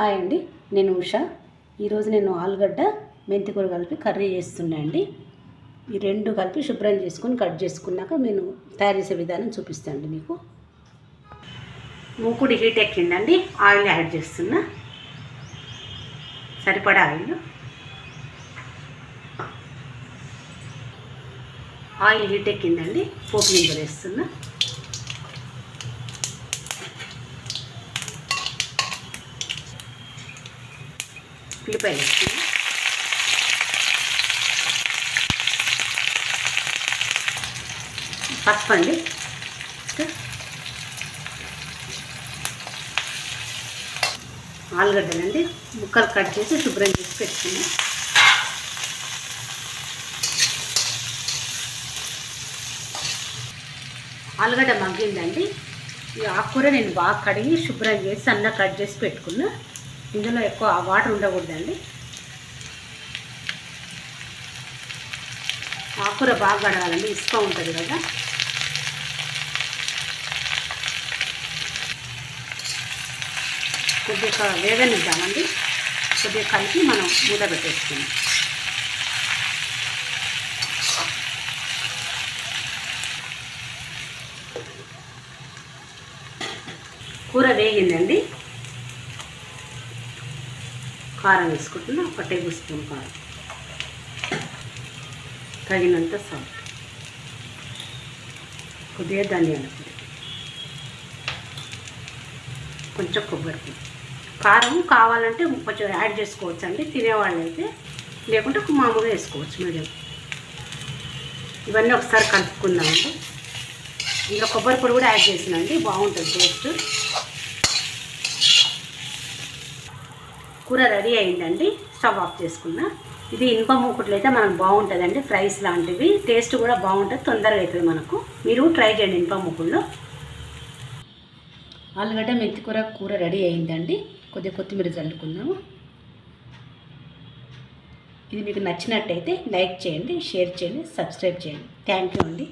Hi అండి, నేను ఉషా. ఈరోజు నేను ఆలుగడ్డ మెంతికూర కలిపి కర్రీ చేస్తున్నా అండి. ఈ రెండు కలిపి శుభ్రం చేసుకొని కట్ చేసుకున్నాక నేను తయారు చేసే విధానం చూపిస్తాను మీకు. మూకుడి హీట్ ఎక్కిందండి, ఆయిల్ యాడ్ చేస్తున్నా. సరిపడా ఆయిల్ హీట్ ఎక్కిందండి, పోపు గింజలు వేస్తున్నా. ఉల్లిపాయలు వేస్తున్నా. పసుపు అండి. ఆలుగడ్డలండి ముక్కలు కట్ చేసి శుభ్రం చేసి పెట్టుకున్నాం. ఆలుగడ్డ మగ్గిందండి. ఈ ఆకుకూర నేను బాగా కడిగి శుభ్రం చేసి సన్నగా కట్ చేసి పెట్టుకున్నా. ఇందులో ఎక్కువ వాటర్ ఉండకూడదండి. ఆకుకూర బాగా కడగాలండి, ఇసుక ఉంటుంది కదా. కొద్దిగా వేగనిద్దామండి. కొద్దిగా కలిపి మనం మూత పెట్టేసుకుందాం. కూర వేగిందండి. కారం వేసుకుంటున్నా, 1 టేబుల్ స్పూన్ కారం, తగినంత సాల్ట్, కొద్దిగా ధనియాల పొడి, కొంచెం కొబ్బరి పొడి. కారం కావాలంటే కొంచెం యాడ్ చేసుకోవచ్చు అండి, తినేవాళ్ళు అయితే. లేకుంటే మామూలుగా వేసుకోవచ్చు మీడియం. ఇవన్నీ ఒకసారి కలుపుకుందామండి. ఇందులో కొబ్బరి పొడి కూడా యాడ్ చేసినండి, బాగుంటుంది టేస్ట్. కూర రెడీ అయిందండి, స్టవ్ ఆఫ్ చేసుకున్నా. ఇది ఇనుప మూకుడులో అయితే మనకు బాగుంటుందండి, ఫ్రైస్ లాంటివి. టేస్ట్ కూడా బాగుంటుంది, తొందరగా అవుతుంది మనకు. మీరు ట్రై చేయండి ఇనుప మూకుడులో. ఆలుగడ్డ మెంతికూర రెడీ అయిందండి. కొద్దిగా కొత్తిమీర చల్లుకుందాము. ఇది మీకు నచ్చినట్టయితే లైక్ చేయండి, షేర్ చేయండి, సబ్స్క్రైబ్ చేయండి. థ్యాంక్ యూ అండి.